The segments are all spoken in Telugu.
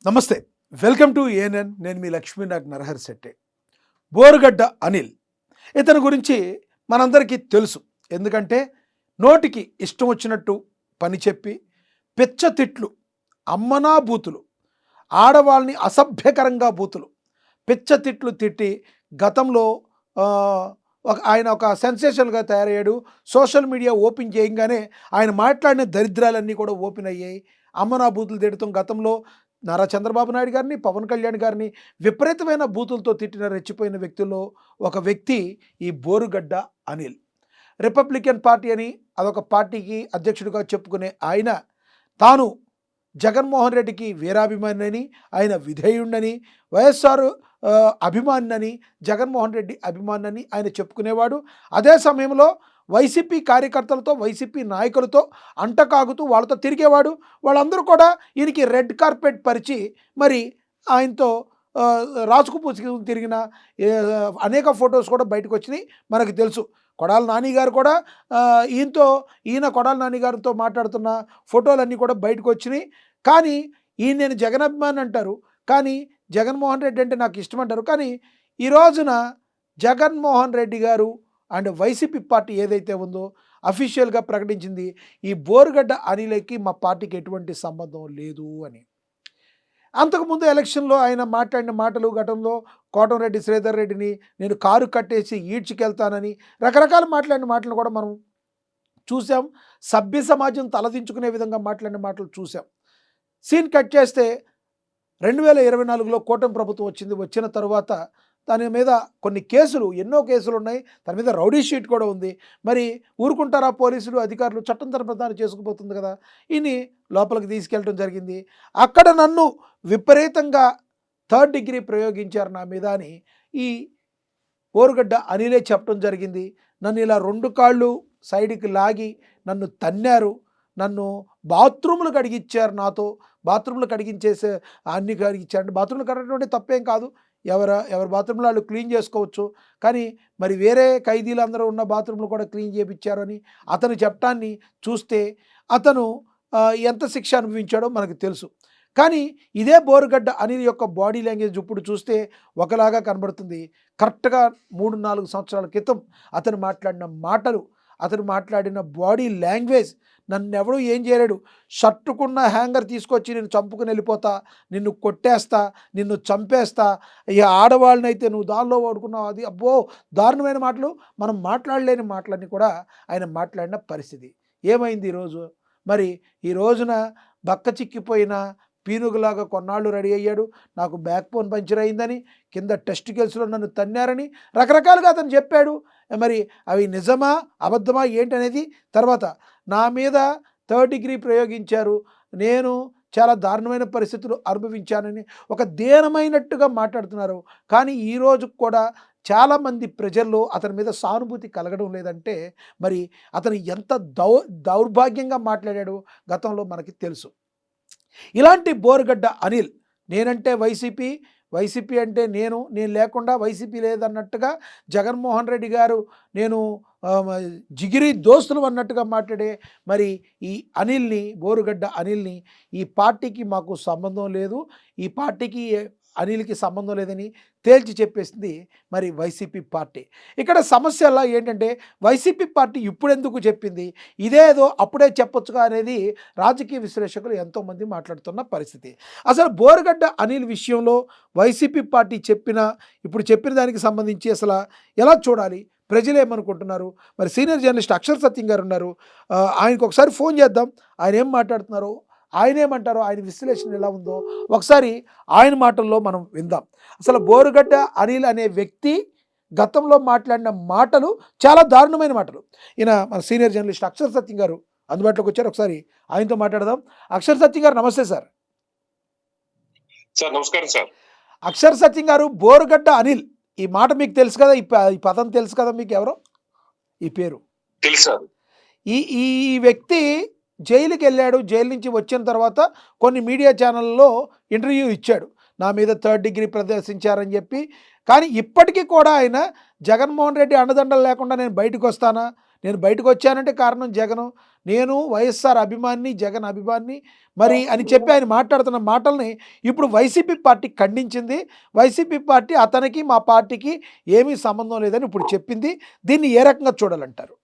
నమస్తే. Welcome to ANN. నేను మీ లక్ష్మీనాగ్ నరహరి శెట్టి. బోరుగడ్డ అనిల్ ఇతని గురించి మనందరికీ తెలుసు. ఎందుకంటే నోటికి ఇష్టం వచ్చినట్టు పని చెప్పి పిచ్చ తిట్లు, అమ్మనా బూతులు, ఆడవాళ్ళని అసభ్యకరంగా బూతులు, పిచ్చ తిట్లు తిట్టి గతంలో ఆయన ఒక సెన్సేషన్గా తయారయ్యాడు. సోషల్ మీడియా ఓపెన్ చేయంగానే ఆయన మాట్లాడిన దరిద్రాలన్నీ కూడా ఓపెన్ అయ్యాయి. అమ్మనా బూతులు తిడతాం. గతంలో నారా చంద్రబాబు నాయుడు గారిని, పవన్ కళ్యాణ్ గారిని విపరీతమైన బూతులతో తిట్టిన రెచ్చిపోయిన వ్యక్తుల్లో ఒక వ్యక్తి ఈ బోరుగడ్డ అనిల్. రిపబ్లికన్ పార్టీ అని అదొక పార్టీకి అధ్యక్షుడిగా చెప్పుకునే ఆయన తాను జగన్మోహన్ రెడ్డికి వీరాభిమానిని, ఆయన విధేయుణ్ణని, వైఎస్ఆర్ అభిమానినని, జగన్మోహన్ రెడ్డి అభిమానినని ఆయన చెప్పుకునేవాడు. అదే సమయంలో వైసీపీ కార్యకర్తలతో, వైసీపీ నాయకులతో అంటకాగుతూ వాళ్ళతో తిరిగేవాడు. వాళ్ళందరూ కూడా ఈయనకి రెడ్ కార్పెట్ పరిచి మరి ఆయనతో రాసుకు పూసుకు తిరిగిన అనేక ఫొటోస్ కూడా బయటకు వచ్చినాయి, మనకు తెలుసు. కొడాలి నాని గారు కూడా ఈయన కొడాలి నాని గారితో మాట్లాడుతున్న ఫోటోలన్నీ కూడా బయటకు వచ్చినాయి. కానీ ఈయన నేను జగన్ అభిమాని అంటారు, కానీ జగన్మోహన్ రెడ్డి అంటే నాకు ఇష్టం అంటారు. కానీ ఈ రోజున జగన్మోహన్ రెడ్డి గారు అండ్ వైసీపీ పార్టీ ఏదైతే ఉందో అఫీషియల్గా ప్రకటించింది, ఈ బోరుగడ్డ అనిల్కి మా పార్టీకి ఎటువంటి సంబంధం లేదు అని. అంతకుముందు ఎలక్షన్లో ఆయన మాట్లాడిన మాటలు, గతంలో కోటంరెడ్డి శ్రీధర్ రెడ్డిని నేను కారు కట్టేసి ఈడ్చుకెళ్తానని రకరకాల మాట్లాడిన మాటలు కూడా మనం చూసాం. సభ్య సమాజం తలదించుకునే విధంగా మాట్లాడిన మాటలు చూసాం. సీన్ కట్ చేస్తే 2024లో కూటమి ప్రభుత్వం వచ్చిన తర్వాత దాని మీద కొన్ని కేసులు, ఎన్నో కేసులు ఉన్నాయి. దాని మీద రౌడీ షీట్ కూడా ఉంది. మరి ఊరుకుంటారా పోలీసులు, అధికారులు? చట్టం తన ప్రధానం చేసుకుపోతుంది కదా. ఇన్ని లోపలికి తీసుకెళ్ళడం జరిగింది. అక్కడ నన్ను విపరీతంగా థర్డ్ డిగ్రీ ప్రయోగించారు నా మీద అని ఈ బోరుగడ్డ అనిలే చెప్పడం జరిగింది. నన్ను ఇలా 2 కాళ్ళు సైడ్కి లాగి నన్ను తన్నారు, నన్ను బాత్రూములు కడిగిచ్చారు, నాతో బాత్రూములు కడిగించేసే అన్ని కడిగించారు. బాత్రూములు కడగడం తప్పేం కాదు, ఎవరి బాత్రూంలో వాళ్ళు క్లీన్ చేసుకోవచ్చు. కానీ మరి వేరే ఖైదీలు అందరూ ఉన్న బాత్రూంలు కూడా క్లీన్ చేయించారు అని అతను చెప్పడాన్ని చూస్తే అతను ఎంత శిక్ష అనుభవించాడో మనకు తెలుసు. కానీ ఇదే బోరుగడ్డ అనిల్ యొక్క బాడీ లాంగ్వేజ్ ఇప్పుడు చూస్తే ఒకలాగా కనబడుతుంది. కరెక్ట్గా 3-4 సంవత్సరాల క్రితం అతను మాట్లాడిన మాటలు, అతను మాట్లాడిన బాడీ లాంగ్వేజ్, నన్ను ఎవడూ ఏం చేయలేడు, షర్టుకున్న హ్యాంగర్ తీసుకొచ్చి నేను చంపుకుని వెళ్ళిపోతా, నిన్ను కొట్టేస్తా, నిన్ను చంపేస్తా, ఇక ఆడవాళ్ళనైతే నువ్వు దానిలో వాడుకున్నావు, అది అబ్బో దారుణమైన మాటలు, మనం మాట్లాడలేని మాటలన్నీ కూడా ఆయన మాట్లాడిన పరిస్థితి. ఏమైంది ఈరోజు? మరి ఈ రోజున బక్క చిక్కిపోయిన పీనుగులాగా కొన్నాళ్ళు రెడీ అయ్యాడు. నాకు బ్యాక్ బోన్ పంచర్ అయిందని, కింద టెస్టికల్స్లో నన్ను తన్నారని రకరకాలుగా అతను చెప్పాడు. మరి అవి నిజమా అబద్ధమా ఏంటనేది తర్వాత. నా మీద థర్డ్ డిగ్రీ ప్రయోగించారు, నేను చాలా దారుణమైన పరిస్థితులు అనుభవించానని ఒక దీనమైనట్టుగా మాట్లాడుతున్నారు. కానీ ఈరోజు కూడా చాలామంది ప్రజల్లో అతని మీద సానుభూతి కలగడం లేదంటే మరి అతను ఎంత దౌర్భాగ్యంగా మాట్లాడాడో గతంలో మనకి తెలుసు. ఇలాంటి బోరుగడ్డ అనిల్, నేనంటే వైసీపీ అంటే నేను లేకుండా వైసీపీ లేదన్నట్టుగా జగన్మోహన్ రెడ్డి గారు నేను జిగిరి దోస్తులు అన్నట్టుగా మాట్లాడే మరి ఈ అనిల్ని, బోరుగడ్డ అనిల్ని, ఈ పార్టీకి మాకు సంబంధం లేదు, ఈ పార్టీకి అనిల్కి సంబంధం లేదని తేల్చి చెప్పేసింది మరి వైసీపీ పార్టీ. ఇక్కడ సమస్య అలా ఏంటంటే వైసీపీ పార్టీ ఇప్పుడెందుకు చెప్పింది, ఇదేదో అప్పుడే చెప్పొచ్చుగా అనేది రాజకీయ విశ్లేషకులు ఎంతోమంది మాట్లాడుతున్న పరిస్థితి. అసలు బోరుగడ్డ అనిల్ విషయంలో వైసీపీ పార్టీ ఇప్పుడు చెప్పిన దానికి సంబంధించి అసలు ఎలా చూడాలి, ప్రజలు ఏమనుకుంటున్నారు? మరి సీనియర్ జర్నలిస్ట్ అక్షర్ సత్యం గారు ఉన్నారు, ఆయనకు ఒకసారి ఫోన్ చేద్దాం, ఆయన ఏం మాట్లాడుతున్నారో, ఆయన ఏమంటారో, ఆయన విశ్లేషణ ఎలా ఉందో ఒకసారి ఆయన మాటల్లో మనం విందాం. అసలు బోరుగడ్డ అనిల్ అనే వ్యక్తి గతంలో మాట్లాడిన మాటలు చాలా దారుణమైన మాటలు. ఈయన మన సీనియర్ జర్నలిస్ట్ అక్షర్ సత్యం గారు అందుబాటులోకి వచ్చారు, ఒకసారి ఆయనతో మాట్లాడదాం. అక్షర్ సత్యం గారు నమస్తే సార్. సార్ నమస్కారం సార్. అక్షర్ సత్యం గారు, బోరుగడ్డ అనిల్ ఈ మాట మీకు తెలుసు కదా, ఈ పదం తెలుసు కదా మీకు, ఎవరో ఈ పేరు తెలుసు. ఈ వ్యక్తి జైలుకి వెళ్ళాడు. జైలు నుంచి వచ్చిన తర్వాత కొన్ని మీడియా ఛానల్లో ఇంటర్వ్యూ ఇచ్చాడు, నా మీద థర్డ్ డిగ్రీ ప్రదర్శించారని చెప్పి. కానీ ఇప్పటికీ కూడా ఆయన జగన్మోహన్ రెడ్డి అండదండలు లేకుండా నేను బయటకు వస్తానా, నేను బయటకు వచ్చానంటే కారణం జగను. నేను వైఎస్ఆర్ అభిమానిని, జగన్ అభిమానిని మరి అని చెప్పి ఆయన మాట్లాడుతున్న మాటల్ని ఇప్పుడు వైసీపీ పార్టీ ఖండించింది. వైసీపీ పార్టీ అతనికి మా పార్టీకి ఏమీ సంబంధం లేదని ఇప్పుడు చెప్పింది. దీన్ని ఏ రకంగా చూడాలంటారు?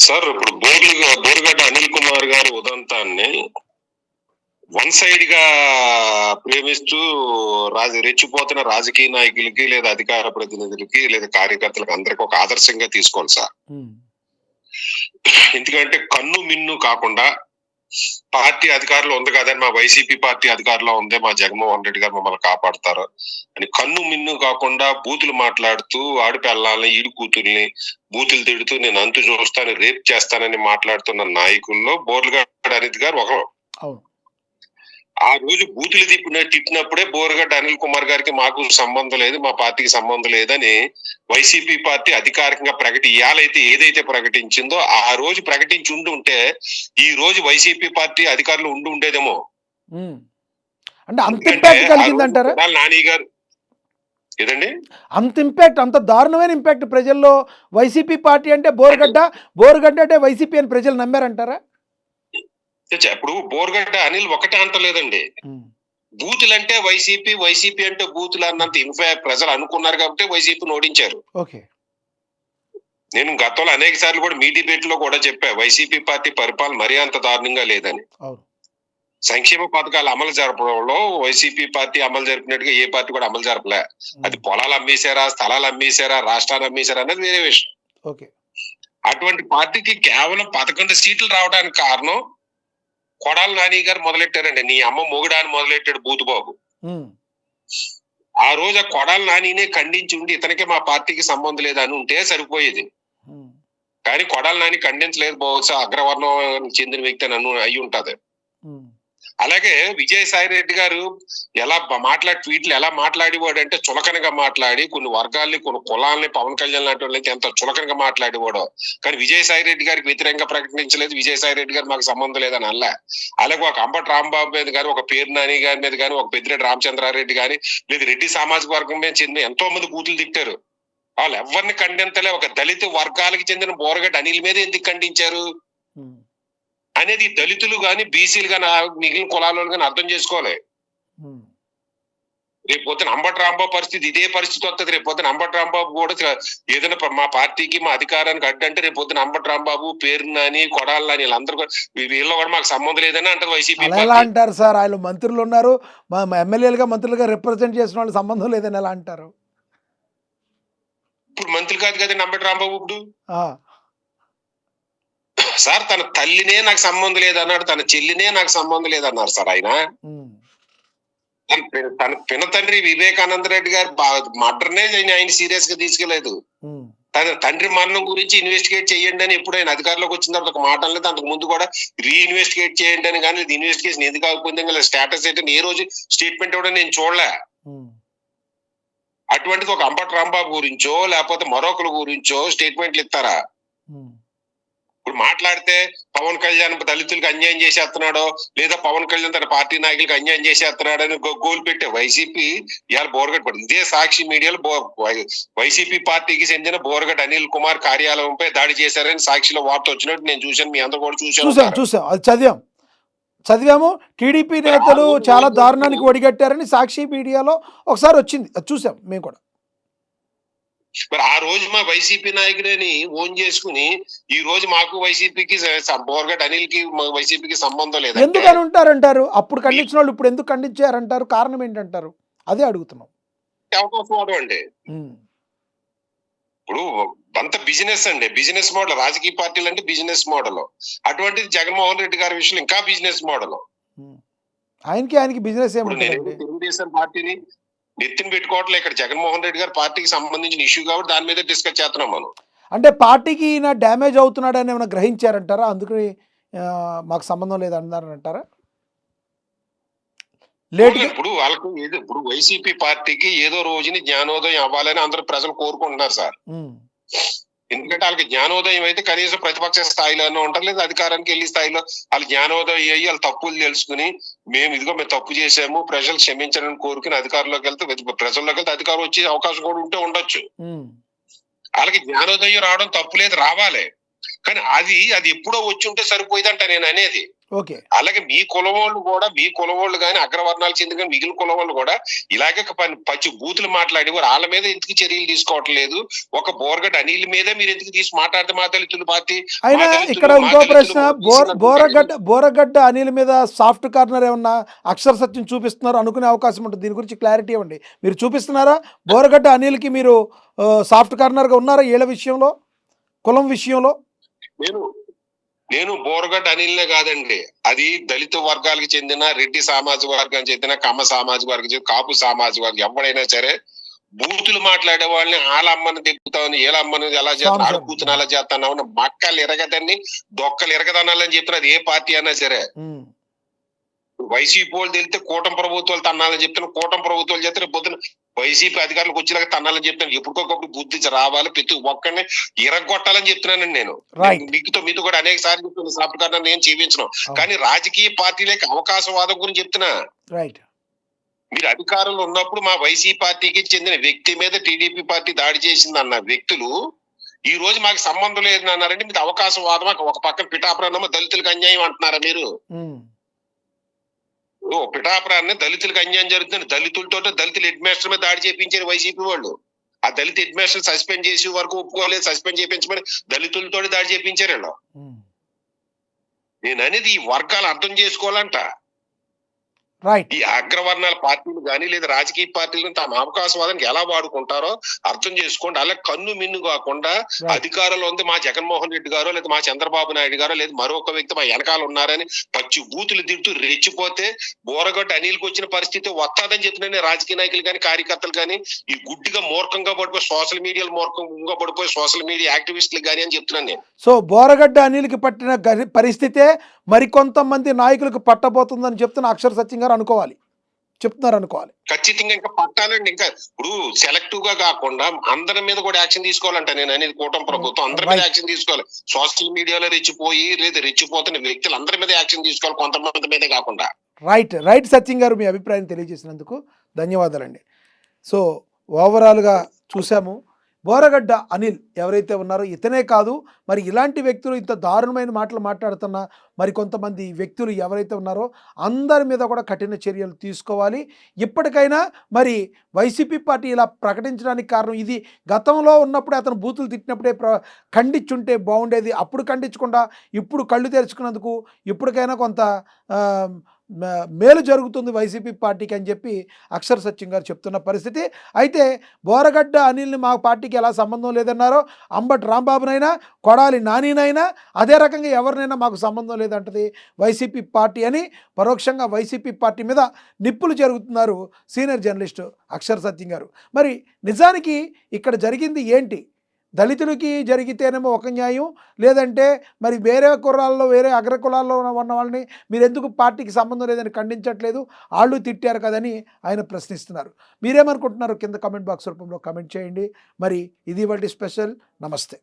సార్ ఇప్పుడు బోరుగడ్డ అనిల్ కుమార్ గారి ఉదంతాన్ని వన్ సైడ్ గా ప్రేమిస్తూ రెచ్చిపోతున్న రాజకీయ నాయకులకి లేదా అధికార ప్రతినిధులకి లేదా కార్యకర్తలకు అందరికి ఒక ఆదర్శంగా తీసుకోవాలి సార్. ఎందుకంటే కన్ను మిన్ను కాకుండా పార్టీ అధికారంలో ఉంది కదని మా వైసీపీ పార్టీ అధికారంలో ఉంది, మా జగన్మోహన్ రెడ్డి గారు మమ్మల్ని కాపాడతారు అని కన్ను మిన్ను కాకుండా బూతులు మాట్లాడుతూ ఆడిపెళ్ళాలని ఈడు కూతుర్ని బూతులు తిడుతూ నేను అంతు చూస్తాను రేప్ చేస్తానని మాట్లాడుతున్న నాయకుల్లో బోర్గడ్డ అనిల్ గారు ఒకరు. ఆ రోజు బూతులు తిట్టినప్పుడే బోరుగడ్డ అనిల్ కుమార్ గారికి మాకు సంబంధం లేదు, మా పార్టీకి సంబంధం లేదని వైసీపీ పార్టీ అధికారికంగా ఇయాలైతే ఏదైతే ప్రకటించిందో ఆ రోజు ప్రకటించి ఉంటే ఈ రోజు వైసీపీ పార్టీ అధికారులు ఉండేదేమో. అంటే అంత ఇంపాక్ట్ కలిగిందంటారా నాని గారు? ఏదండి అంత ఇంపాక్ట్, అంత దారుణమైన ఇంపాక్ట్ ప్రజల్లో వైసీపీ పార్టీ అంటే బోరుగడ్డ అంటే వైసీపీ అని ప్రజలు నమ్మారంటారా? ఇప్పుడు బోరుగడ్డ అనిల్ ఒకటే అంటలేదండి, బూతులు అంటే వైసీపీ, వైసీపీ అంటే బూతులు అన్నంత ఇన్ఫాక్ట్ ప్రజలు అనుకున్నారు కాబట్టి వైసీపీని ఓడించారు. నేను గతంలో అనేక సార్లు కూడా మీ డిబేట్ లో కూడా చెప్పా, వైసీపీ పార్టీ పరిపాలన మరీ అంత దారుణంగా లేదని. సంక్షేమ పథకాలు అమలు జరపడంలో వైసీపీ పార్టీ అమలు జరిపినట్టుగా ఏ పార్టీ కూడా అమలు జరపలే. అది పొలాలు అమ్మేశారా, స్థలాలు అమ్మేశారా, రాష్ట్రాలు అమ్మేశారా అన్నది వేరే విషయం. అటువంటి పార్టీకి కేవలం 11 సీట్లు రావడానికి కారణం కొడాలి నాని గారు మొదలెట్టారండి. నీ అమ్మ మొగుడా అని మొదలెట్టాడు బూతుబాబు. ఆ రోజు కొడాలి నానినే ఖండించి ఉండి ఇతనికి మా పార్టీకి సంబంధం లేదని ఉంటే సరిపోయేది. కానీ కొడాలి నాని ఖండించలేదు, బహుశా అగ్రవర్ణం చెందిన వ్యక్తి అని అయి ఉంటది. అలాగే విజయసాయి రెడ్డి గారు ట్వీట్లు ఎలా మాట్లాడేవాడు అంటే చులకనగా మాట్లాడి కొన్ని వర్గాల్ని కొన్ని కులాలని పవన్ కళ్యాణ్ లాంటి వాళ్ళకి ఎంత చులకనగా మాట్లాడేవాడో. కానీ విజయసాయి రెడ్డి గారికి వ్యతిరేకంగా ప్రకటించలేదు, విజయసాయి రెడ్డి గారు మాకు సంబంధం లేదని అల్లా. అలాగే ఒక అంబటి రాంబాబు మీద కానీ, ఒక పేరు నాని గారి మీద కానీ, ఒక పెద్దిరెడ్డి రామచంద్రారెడ్డి కానీ, లేదా రెడ్డి సామాజిక వర్గం మీద చెందిన ఎంతో మంది బూతులు తిట్టారు. వాళ్ళు ఎవరిని ఖండించలే. ఒక దళిత వర్గాలకు చెందిన బోరుగడ్డ అనిల్ మీద ఎందుకు ఖండించారు అనేది దళితులు గాని, బీసీలు గాని, మిగిలిన కులాల కానీ అర్థం చేసుకోవాలి. రేపు పొద్దున అంబటి రాంబాబు పరిస్థితి ఇదే పరిస్థితి వస్తుంది. రేపు పొద్దున అంబటి రాంబాబు కూడా ఏదైనా మా పార్టీకి మా అధికారానికి అడ్డంటే రేపు పొద్దున అంబటి రాంబాబు, పేరు నాని, కొడాలి నాని వీళ్ళందరూ వీళ్ళ కూడా మాకు సంబంధం లేదని అంటారు వైసీపీ. ఎలా అంటారు సార్? వాళ్ళు మంత్రులు ఉన్నారు, మా ఎమ్మెల్యేలుగా మంత్రులుగా రిప్రజెంట్ చేసిన వాళ్ళు సంబంధం లేదని ఎలా అంటారు? ఇప్పుడు మంత్రి కాదు కదండి అంబటి రాంబాబు. ఇప్పుడు సార్ తన తల్లినే నాకు సంబంధం లేదన్నాడు, తన చెల్లినే నాకు సంబంధం లేదన్నారు సార్ ఆయన. తన పినతండ్రి వివేకానంద రెడ్డి గారు మర్డర్నే ఆయన సీరియస్ గా తీసుకెళ్లేదు. తన తండ్రి మరణం గురించి ఇన్వెస్టిగేట్ చేయండి అని ఎప్పుడు ఆయన అధికారంలోకి వచ్చిన తర్వాత ఒక మాట లేదు. అంతకు ముందు కూడా రీఇన్వెస్టిగేట్ చేయండి అని కానీ ఇన్వెస్టిగేషన్ ఎందుకు కాకపోయింది స్టేటస్ ఏంటని ఏ రోజు స్టేట్మెంట్ కూడా నేను చూడలే. అటువంటిది ఒక అంబటి రాంబాబు గురించో లేకపోతే మరొకరి గురించో స్టేట్మెంట్లు ఇస్తారా? ఇప్పుడు మాట్లాడితే పవన్ కళ్యాణ్ దళితులకు అన్యాయం చేసేస్తున్నాడో లేదా పవన్ కళ్యాణ్ తన పార్టీ నాయకులకు అన్యాయం చేసేస్తున్నాడు అని గోల్ పెట్టే వైసీపీ ఇవాళ బోరుగడ్డ పడింది. ఇదే సాక్షి మీడియాలో వైసీపీ పార్టీకి చెందిన బోరుగడ్డ అనిల్ కుమార్ కార్యాలయంపై దాడి చేశారని సాక్షిలో వార్త వచ్చినట్టు నేను చూశాను. మీ అందరూ కూడా చూసాం, అది చదివాము. టీడీపీ నేతలు చాలా దారుణానికి ఒడిగట్టారని సాక్షి మీడియాలో ఒకసారి వచ్చింది, అది చూసాం మేము కూడా. మరి ఆ రోజు మా వైసీపీ నాయకుడిని ఓన్ చేసుకుని ఈ రోజు మాకు వైసీపీకి బోరుగడ్డ అనిల్ కి వైసీపీకి సంబంధం లేదు ఎందుకని ఉంటారంటారు? అప్పుడు ఖండించిన వాళ్ళు ఇప్పుడు ఎందుకు ఖండించారంటారు? కారణం ఏంటంటారు? అదే అడుగుతున్నాం. అండి ఇప్పుడు అంత బిజినెస్ అండి, బిజినెస్ మోడల్. రాజకీయ పార్టీలు అంటే బిజినెస్ మోడల్. అటువంటిది జగన్మోహన్ రెడ్డి గారి విషయంలో ఇంకా బిజినెస్ మోడల్. ఆయనకి బిజినెస్ తెలుగుదేశం పార్టీని నెత్తిన పెట్టుకోవట్లే. ఇక్కడ జగన్మోహన్ రెడ్డి గారి పార్టీకి సంబంధించిన ఇష్యూ కాబట్టి దాని మీద డిస్కస్ చేస్తున్నాం మనం. అంటే పార్టీకి ఈయన డ్యామేజ్ అవుతున్నాడని ఏమైనా గ్రహించారంటారా? అందుకని మాకు సంబంధం లేదన్నారంటారా? ఇప్పుడు వాళ్ళకు ఇప్పుడు వైసీపీ పార్టీకి ఏదో రోజుని జ్ఞానోదయం అవ్వాలని అందరూ ప్రజలు కోరుకుంటున్నారు సార్. ఎందుకంటే వాళ్ళకి జ్ఞానోదయం అయితే కనీసం ప్రతిపక్ష స్థాయిలోనే ఉంటారు, లేదా అధికారానికి వెళ్ళి స్థాయిలో వాళ్ళు జ్ఞానోదయం అయ్యి వాళ్ళ తప్పులు తెలుసుకుని మేము తప్పు చేసాము, ప్రజలు క్షమించాలని కోరుకుని అధికారంలోకి వెళ్తే ప్రజల్లోకి వెళ్తే అధికారం వచ్చే అవకాశం కూడా ఉండొచ్చు. వాళ్ళకి జ్ఞానోదయం రావడం తప్పులేదు, రావాలి. కానీ అది ఎప్పుడో వచ్చి ఉంటే సరిపోయిందంట నేను అనేది. ఓకే. అలాగే మీ కులం వాళ్ళు గాని, అగ్రవర్ణాలు చెందిన మిగిలిన కులం వాళ్ళు కూడా ఇలాగే పచ్చి బూతులు మాట్లాడి వాళ్ళ మీద ఎందుకు చర్యలు తీసుకోవట్లేదు? ఒక బోరగడ్డ అనిల్ మీదే మీరు ఎందుకు తీసి మాట్లాడితే మా దళితుల పార్టీ అయినా ఇక్కడ ఇంకో ప్రశ్న, బోరగడ్డ అనిల్ మీద సాఫ్ట్ కార్నర్ ఏమన్నా అక్షర సత్యం చూపిస్తున్నారు అనుకునే అవకాశం ఉంటుంది. దీని గురించి క్లారిటీ ఇవ్వండి. మీరు చూపిస్తున్నారా బోరగడ్డ అనిల్కి మీరు సాఫ్ట్ కార్నర్గా ఉన్నారా వీళ్ళ విషయంలో, కులం విషయంలో? నేను బోరగడ్డ అనిల్నే కాదండి, అది దళిత వర్గాలకు చెందిన, రెడ్డి సామాజిక వర్గానికి చెందిన, కమ్మ సామాజిక వర్గం చెందిన, కాపు సామాజిక వర్గం ఎవడైనా సరే బూతులు మాట్లాడే వాళ్ళని వాళ్ళమ్మని తిప్పుతామని, వీళ్ళమ్మని ఎలా చేస్తాను, అడుగుతున్నా అలా చేస్తాను, మక్కలు ఎరగదని దొక్కలు ఎరగదనాలని చెప్తున్నది ఏ పార్టీ అయినా సరే. వైసీపీ వాళ్ళు తెలితే కూటమి ప్రభుత్వాలు తన్నాలని చెప్తున్నా, కూటమి ప్రభుత్వాలు చేస్తే పొద్దున వైసీపీ అధికారులకు వచ్చేలాగా తన్నాలని చెప్తాను. ఎప్పటికొకప్పుడు బుద్ధి రావాలి, ప్రతి ఒక్కరిని ఇరగొట్టాలని చెప్తున్నానండి నేను. మీతో కూడా అనేక సార్లు చెప్తున్నా, సాఫ్ట్ కార్నర్ నేను చూపించను. కానీ రాజకీయ పార్టీలకు అవకాశవాదం గురించి చెప్తున్నా. మీరు అధికారంలో ఉన్నప్పుడు మా వైసీపీ పార్టీకి చెందిన వ్యక్తి మీద టీడీపీ పార్టీ దాడి చేసింది అన్న వ్యక్తులు ఈ రోజు మాకు సంబంధం లేదని అన్నారంటే మీకు అవకాశవాదం. ఒక పక్కన పిఠాపురాన్నమో దళితులకు అన్యాయం అంటున్నారా మీరు? పిఠాపురాన్ని దళితులకు అన్యాయం జరుగుతుంది, దళితులతో దళితుల హెడ్ మాస్టర్ మీద దాడి చేయించారు వైసీపీ వాళ్ళు. ఆ దళిత హెడ్ మాస్టర్ సస్పెండ్ చేసే వరకు ఒప్పుకోలేదు, సస్పెండ్ చేయించమని దళితులతో దాడి చేయించారు వీళ్ళు. నేను అనేది ఈ వర్గాలు అర్థం చేసుకోవాలంట. ఈ అగ్రవర్ణాల పార్టీలు కానీ లేదా రాజకీయ పార్టీలు తమ అవకాశవాదానికి ఎలా వాడుకుంటారో అర్థం చేసుకోండి. అలా కన్ను మిన్ను కాకుండా అధికారంలో ఉంది మా జగన్మోహన్ రెడ్డి గారో లేదా మా చంద్రబాబు నాయుడు గారో లేదా మరొక వ్యక్తి మా వెనకాల ఉన్నారని పచ్చి బూతులు తిడుతూ రెచ్చిపోతే బోరగడ్డ అనిల్కి వచ్చిన పరిస్థితి వస్తాదని చెప్తున్నాను. రాజకీయ నాయకులు కానీ కార్యకర్తలు కానీ ఈ గుడ్డిగా మూర్ఖంగా పడిపోయి సోషల్ మీడియాలో మూర్ఖంగా పడిపోయి సోషల్ మీడియా యాక్టివిస్టులు కానీ అని చెప్తున్నాను నేను. సో బోరగడ్డ అనిల్కి పట్టిన పరిస్థితే మరికొంతమంది నాయకులకు పట్టబోతుందని చెప్తున్న అక్షర సత్యం అనుకోవాలి, చెప్తున్నారు అనుకోవాలి. ఖచ్చితంగా ఇంకా పట్టాలండి. ఇంకా ఇప్పుడు సెలెక్టివ్ గా కాకుండా అందరి మీద కూడా యాక్షన్ తీసుకోవాలంట నేను అనేది. కూటమి ప్రభుత్వం అందరి మీద యాక్షన్ తీసుకోవాలి. సోషల్ మీడియాలో రెచ్చిపోయి లేదా రెచ్చిపోతున్న వ్యక్తులు అందరి మీద యాక్షన్ తీసుకోవాలి, కొంతమంది మీదే కాకుండా. రైట్ సత్యం గారు, మీ అభిప్రాయం తెలియజేసినందుకు ధన్యవాదాలండి. సో ఓవరాల్గా చూసాము, బోరగడ్డ అనిల్ ఎవరైతే ఉన్నారో ఇతనే కాదు, మరి ఇలాంటి వ్యక్తులు ఇంత దారుణమైన మాటలు మాట్లాడుతున్న మరి కొంతమంది వ్యక్తులు ఎవరైతే ఉన్నారో అందరి మీద కూడా కఠిన చర్యలు తీసుకోవాలి. ఇప్పటికైనా మరి వైసీపీ పార్టీ ఇలా ప్రకటించడానికి కారణం ఇది. గతంలో ఉన్నప్పుడే అతను బూతులు తిట్టినప్పుడే ఖండించుంటే బాగుండేది. అప్పుడు ఖండించకుండా ఇప్పుడు కళ్ళు తెరుచుకున్నందుకు ఇప్పటికైనా కొంత మేలు జరుగుతుంది వైసీపీ పార్టీకి అని చెప్పి అక్షర సత్యం గారు చెప్తున్న పరిస్థితి. అయితే బోరగడ్డ అనిల్ని మా పార్టీకి ఎలా సంబంధం లేదన్నారో అంబటి రాంబాబునైనా కొడాలి నానినైనా అదే రకంగా ఎవరినైనా మాకు సంబంధం లేదంటది వైసీపీ పార్టీ అని పరోక్షంగా వైసీపీ పార్టీ మీద నిప్పులు జరుగుతున్నారు సీనియర్ జర్నలిస్టు అక్షర సత్యం గారు. మరి నిజానికి ఇక్కడ జరిగింది ఏంటి? దళితులకి జరిగితేనేమో ఒక న్యాయం, లేదంటే మరి వేరే కులాల్లో వేరే అగ్ర కులాల్లో ఉన్న వాళ్ళని మీరు ఎందుకు పార్టీకి సంబంధం లేదని ఖండించట్లేదు, వాళ్ళు తిట్టారు కదని ఆయన ప్రశ్నిస్తున్నారు. మీరేమనుకుంటున్నారు కింద కామెంట్ బాక్స్ రూపంలో కామెంట్ చేయండి. మరి ఇది వాటి స్పెషల్. నమస్తే.